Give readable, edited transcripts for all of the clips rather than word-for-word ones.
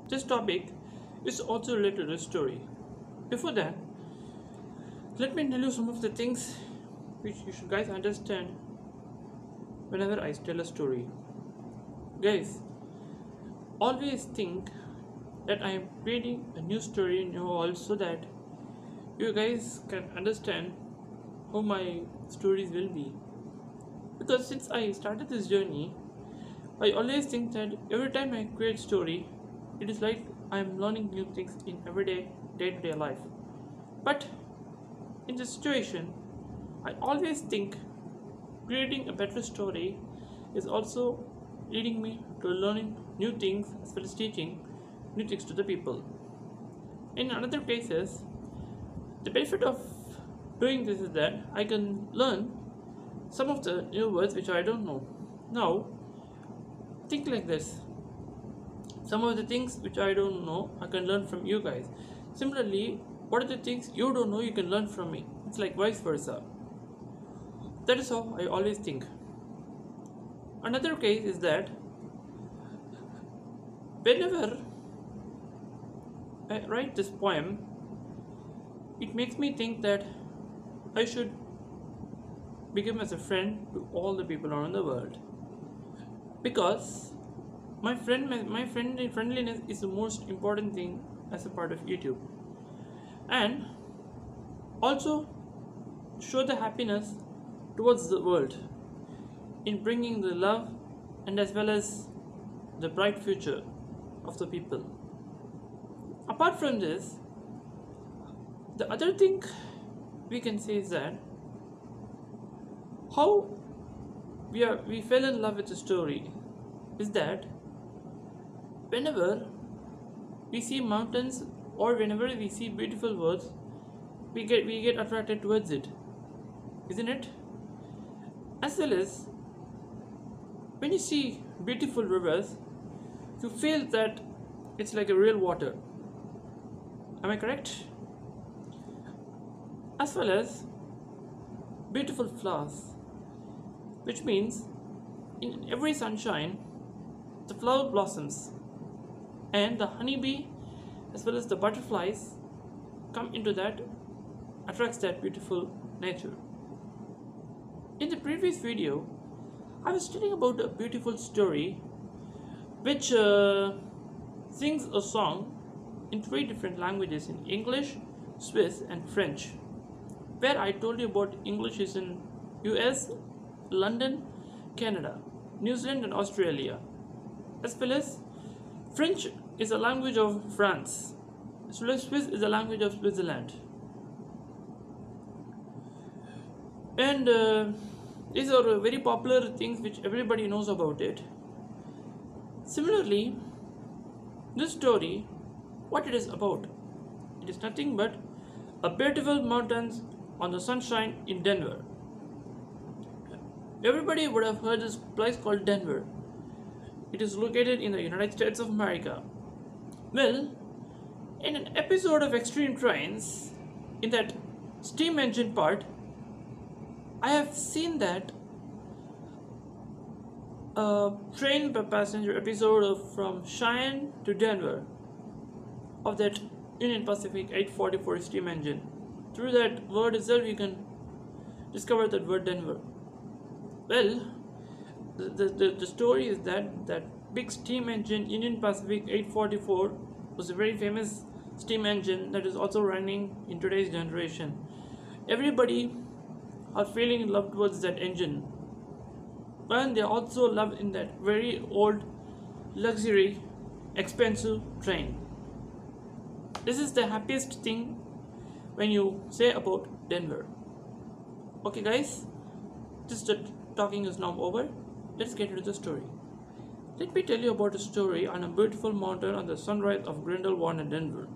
this topic is also related to a story. Before that, let me tell you some of the things which you should guys understand whenever I tell a story. Guys, always think that I am creating a new story in your world so that you guys can understand how my stories will be. Because since I started this journey, I always think that every time I create story, it is like I am learning new things in everyday day-to-day life. But in this situation, I always think creating a better story is also leading me to learning new things as well as teaching new things to the people. In other cases, the benefit of doing this is that I can learn some of the new words which I don't know. Now, think like this. Some of the things which I don't know, I can learn from you guys. Similarly, what are the things you don't know, you can learn from me. It's like vice versa. That is how I always think. Another case is that whenever I write this poem, it makes me think that I should become as a friend to all the people around the world, because my friendliness is the most important thing as a part of YouTube, and also show the happiness towards the world in bringing the love and as well as the bright future of the people. Apart from this, the other thing we can say is that how we fell in love with the story is that whenever we see mountains or whenever we see beautiful words, we get attracted towards it, isn't it? As well as when you see beautiful rivers, you feel that it's like a real water. Am I correct? As well as beautiful flowers, which means in every sunshine the flower blossoms and the honeybee as well as the butterflies come into that, attracts that beautiful nature. In the previous video, I was telling about a beautiful story which sings a song in 3 different languages, in English, Swiss and French, where I told you about English is in US, London, Canada, New Zealand and Australia, as well as French is a language of France, as well as Swiss is a language of Switzerland. And these are very popular things which everybody knows about it. Similarly, this story, what it is about, it is nothing but a beautiful mountains on the sunshine in Denver. Everybody would have heard this place called Denver. It is located in the United States of America. Well, in an episode of Extreme Trains, in that steam engine part, I have seen that train per passenger episode from Cheyenne to Denver of that Union Pacific 844 steam engine. Through that word itself, you can discover that word Denver. Well, the story is that that big steam engine Union Pacific 844 was a very famous steam engine that is also running in today's generation. Everybody are feeling in love towards that engine, and they also love in that very old luxury expensive train. This is the happiest thing when you say about Denver. Okay guys, just the talking is now over. Let's get into the story. Let me tell you about a story on a beautiful mountain on the sunrise of Grindelwald in Denver.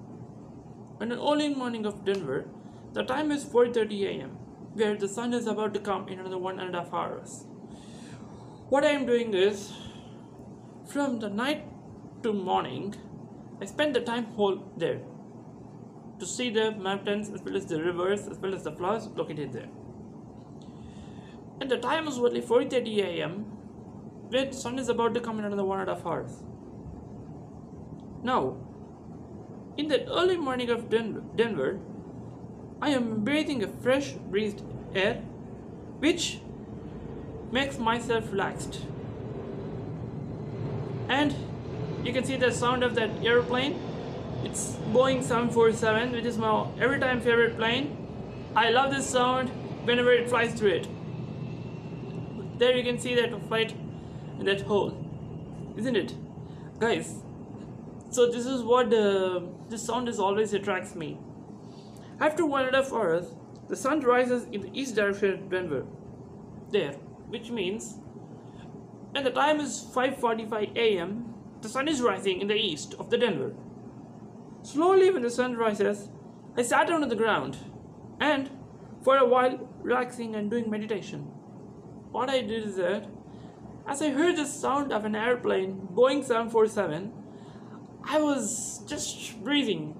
On an early morning of Denver, the time is 4:30 a.m., where the sun is about to come in another 1.5 hours. What I am doing is, from the night to morning, I spend the time whole there to see the mountains as well as the rivers as well as the flowers located there. And the time is only 4:30 a.m. where the sun is about to come in another 1.5 hours. Now, in the early morning of Denver, I am breathing a fresh breezed air which makes myself relaxed. And you can see the sound of that airplane. It's Boeing 747, which is my every time favorite plane. I love this sound whenever it flies through it. There you can see that flight in that hole, isn't it, guys? So this is what this sound is always attracts me. After 1.5 hours, the sun rises in the east direction of Denver. There, which means, and the time is 5:45 a.m. The sun is rising in the east of the Denver. Slowly, when the sun rises, I sat down on the ground, and for a while, relaxing and doing meditation. What I did is that, as I heard the sound of an airplane, Boeing 747, I was just breathing.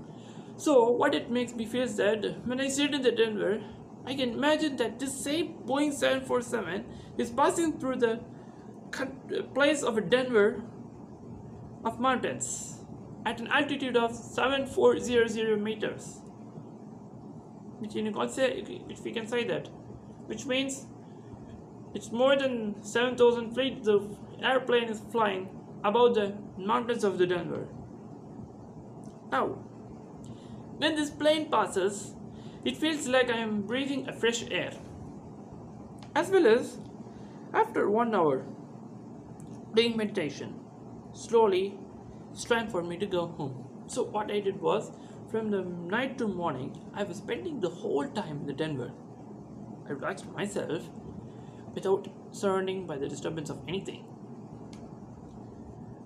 So what it makes me feel is that when I sit in the Denver, I can imagine that this same Boeing 747 is passing through the place of a Denver of mountains at an altitude of 7400 meters. Which you can say, if we can say that, which means it's more than 7,000 feet. The airplane is flying above the mountains of the Denver. Now, when this plane passes, it feels like I am breathing a fresh air. As well as, after 1 hour doing meditation, slowly it's time for me to go home. So what I did was, from the night to morning, I was spending the whole time in the Denver. I relaxed myself without surrounding by the disturbance of anything.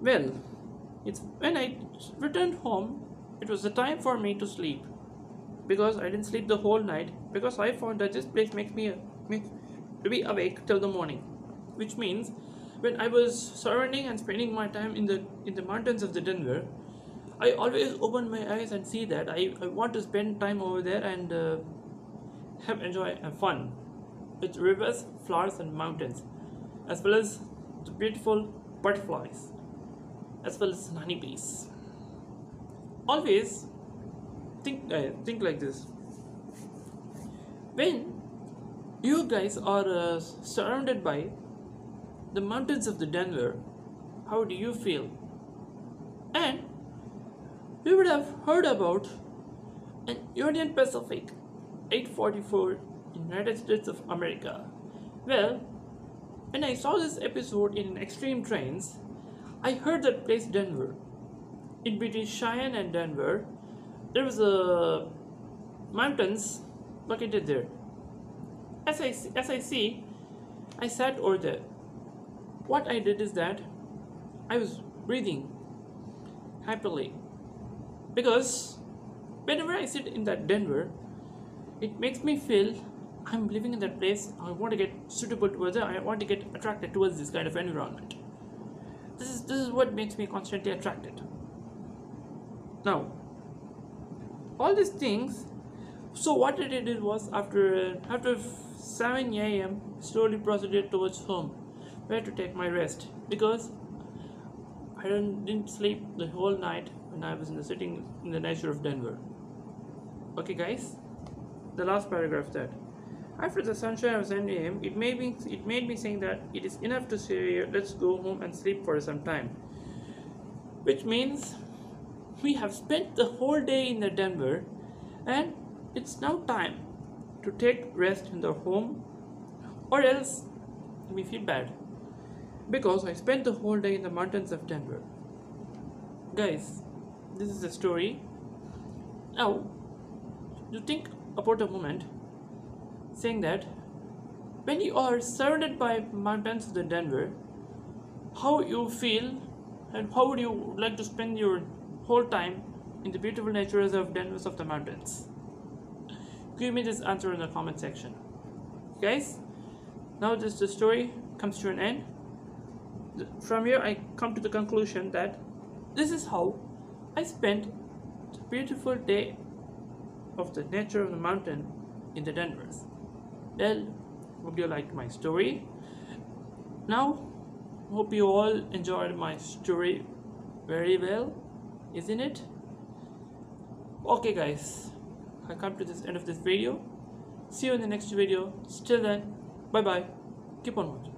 Well, it's when I returned home, it was the time for me to sleep, because I didn't sleep the whole night, because I found that this place makes me to be awake till the morning. Which means, when I was surrounding and spending my time in the mountains of the Denver, I always open my eyes and see that I want to spend time over there and have fun with rivers, flowers and mountains, as well as the beautiful butterflies, as well as honeybees. Always think like this. When you guys are surrounded by the mountains of the Denver, how do you feel? And we would have heard about an Union Pacific 844 United States of America. Well, when I saw this episode in Extreme Trains, I heard that place Denver. In between Cheyenne and Denver, there was a mountains located there. As I see, I sat over there. What I did is that I was breathing happily, because whenever I sit in that Denver, it makes me feel I'm living in that place. I want to get suitable towards it. I want to get attracted towards this kind of environment. This is what makes me constantly attracted. Now, all these things. So what I did was, after 7 a.m. slowly proceeded towards home, where to take my rest, because I didn't sleep the whole night when I was sitting in the nature of Denver. Okay, guys, the last paragraph that. After the sunshine of 7 a.m., it made me saying that it is enough to say let's go home and sleep for some time. Which means we have spent the whole day in the Denver, and it's now time to take rest in the home, or else we feel bad, because I spent the whole day in the mountains of Denver. Guys, this is the story. Now, you think about a moment, saying that when you are surrounded by mountains of the Denver, how you feel and how would you like to spend your whole time in the beautiful natures of Denvers of the mountains? Give me this answer in the comment section. Guys, now the story comes to an end. From here I come to the conclusion that this is how I spent the beautiful day of the nature of the mountain in the Denvers. Well, hope you liked my story. Now, hope you all enjoyed my story very well. isn't it? Okay guys, I come to this end of this video. See you in the next video. Till then, bye bye. Keep on watching.